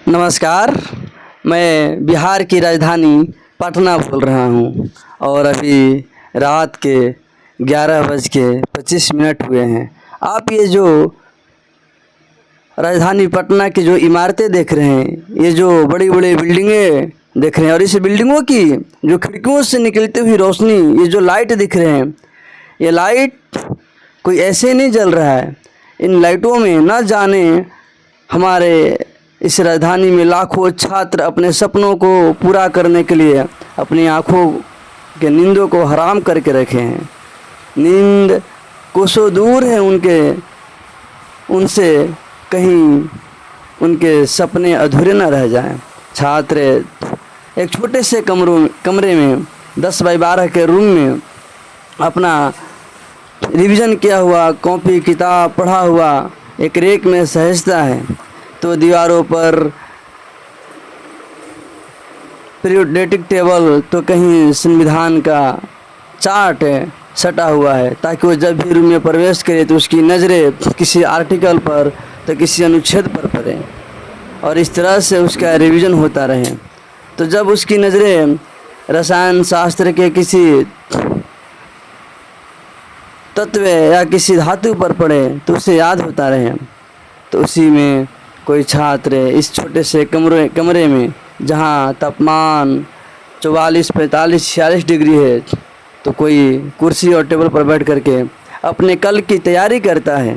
नमस्कार। मैं बिहार की राजधानी पटना बोल रहा हूँ और अभी रात के 11:25 हुए हैं। आप ये जो राजधानी पटना की जो इमारतें देख रहे हैं, ये जो बड़ी बड़ी बिल्डिंगें देख रहे हैं और इस बिल्डिंगों की जो खिड़कियों से निकलती हुई रोशनी, ये जो लाइट दिख रहे हैं, ये लाइट कोई ऐसे नहीं जल रहा है। इन लाइटों में न जाने हमारे इस राजधानी में लाखों छात्र अपने सपनों को पूरा करने के लिए अपनी आँखों के नींदों को हराम करके रखे हैं। नींद कोसों दूर है उनसे, कहीं उनके सपने अधूरे न रह जाएं। छात्र एक छोटे से कमरे में 10 बाई 12 के रूम में अपना रिवीजन किया हुआ कॉपी किताब पढ़ा हुआ एक रेक में सहेजता है, तो दीवारों पर पीरियोडिक टेबल तो कहीं संविधान का चार्ट सटा हुआ है, ताकि वो जब भी रूम में प्रवेश करे तो उसकी नज़रें किसी आर्टिकल पर तो किसी अनुच्छेद पर पड़े और इस तरह से उसका रिवीजन होता रहे। तो जब उसकी नज़रें रसायन शास्त्र के किसी तत्व या किसी धातु पर पड़े तो उसे याद होता रहे। तो उसी में कोई छात्र इस छोटे से कमरे में, जहाँ तापमान 44, 45, 46 डिग्री है, तो कोई कुर्सी और टेबल पर बैठ करके अपने कल की तैयारी करता है,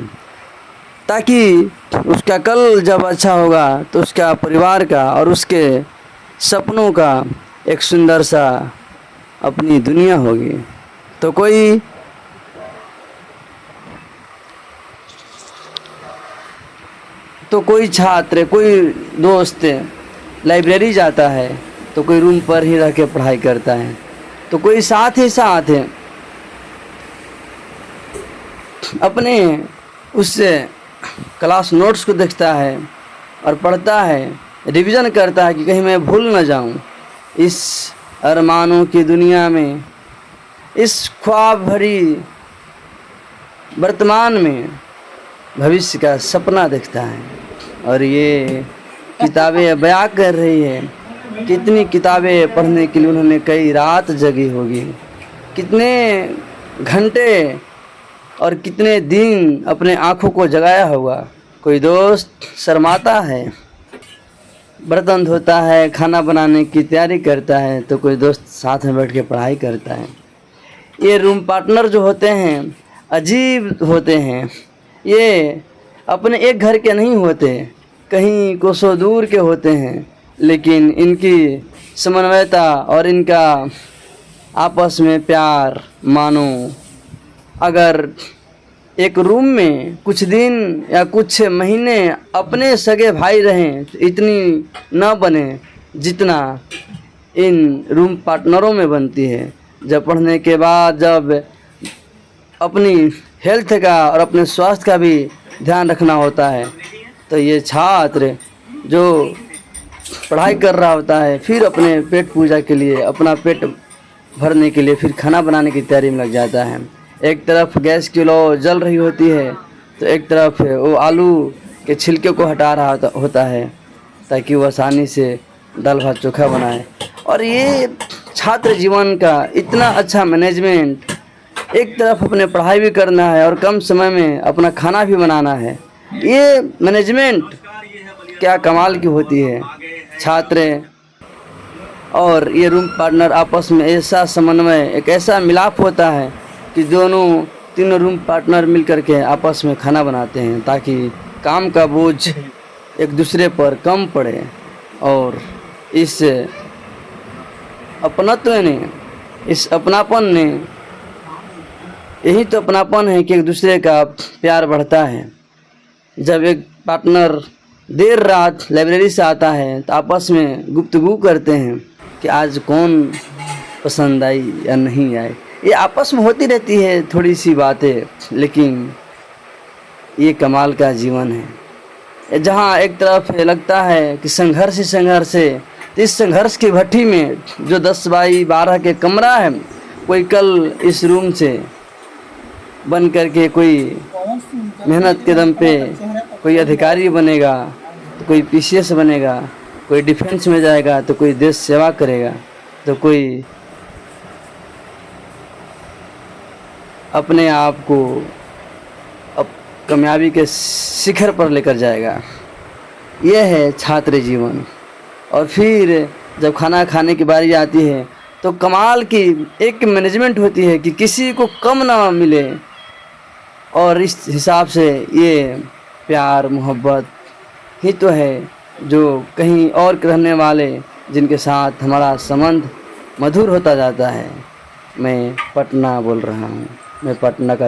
ताकि उसका कल जब अच्छा होगा तो उसका परिवार का और उसके सपनों का एक सुंदर सा अपनी दुनिया होगी। तो कोई छात्र, कोई दोस्त लाइब्रेरी जाता है, तो कोई रूम पर ही रह के पढ़ाई करता है, तो कोई साथ ही साथ अपने उससे क्लास नोट्स को देखता है और पढ़ता है, रिवीजन करता है कि कहीं मैं भूल न जाऊं। इस अरमानों की दुनिया में, इस ख्वाब भरी वर्तमान में भविष्य का सपना देखता है। और ये किताबें बयां कर रही है, कितनी किताबें पढ़ने के लिए उन्होंने कई रात जगी होगी, कितने घंटे और कितने दिन अपने आँखों को जगाया होगा। कोई दोस्त शर्माता है, बर्तन धोता है, खाना बनाने की तैयारी करता है, तो कोई दोस्त साथ में बैठ के पढ़ाई करता है। ये रूम पार्टनर जो होते हैं अजीब होते हैं। ये अपने एक घर के नहीं होते, कहीं कोसों दूर के होते हैं, लेकिन इनकी समन्वयता और इनका आपस में प्यार, मानो अगर एक रूम में कुछ दिन या कुछ महीने अपने सगे भाई रहें तो इतनी न बने जितना इन रूम पार्टनरों में बनती है। जब पढ़ने के बाद जब अपनी हेल्थ का और अपने स्वास्थ्य का भी ध्यान रखना होता है, तो ये छात्र जो पढ़ाई कर रहा होता है, फिर अपने पेट पूजा के लिए, अपना पेट भरने के लिए फिर खाना बनाने की तैयारी में लग जाता है। एक तरफ गैस की लौ जल रही होती है, तो एक तरफ वो आलू के छिलके को हटा रहा होता है, ताकि वो आसानी से दाल भात चोखा बनाए। और ये छात्र जीवन का इतना अच्छा मैनेजमेंट, एक तरफ अपने पढ़ाई भी करना है और कम समय में अपना खाना भी बनाना है, ये मैनेजमेंट क्या कमाल की होती है। छात्र और ये रूम पार्टनर आपस में ऐसा समन्वय, एक ऐसा मिलाप होता है कि तीनों रूम पार्टनर मिल करके आपस में खाना बनाते हैं, ताकि काम का बोझ एक दूसरे पर कम पड़े। और इस अपनत्व ने, इस अपनापन ने, यही तो अपनापन है कि एक दूसरे का प्यार बढ़ता है। जब एक पार्टनर देर रात लाइब्रेरी से आता है तो आपस में गुफ्तगू करते हैं कि आज कौन पसंद आई या नहीं आई। ये आपस में होती रहती है थोड़ी सी बातें, लेकिन ये कमाल का जीवन है, जहाँ एक तरफ लगता है कि संघर्ष ही संघर्ष है। तो इस संघर्ष की भट्टी में जो 10 बाई 12 के कमरा है, कोई कल इस रूम से बन करके कोई मेहनत के दम पे कोई अधिकारी बनेगा, तो कोई पीसीएस बनेगा, कोई डिफेंस में जाएगा, तो कोई देश सेवा करेगा, तो कोई अपने आप को अब कामयाबी के शिखर पर लेकर जाएगा। यह है छात्र जीवन। और फिर जब खाना खाने की बारी आती है तो कमाल की एक मैनेजमेंट होती है कि किसी को कम ना मिले, और इस हिसाब से ये प्यार मोहब्बत ही तो है जो कहीं और रहने वाले जिनके साथ हमारा संबंध मधुर होता जाता है। मैं पटना बोल रहा हूँ, मैं पटना का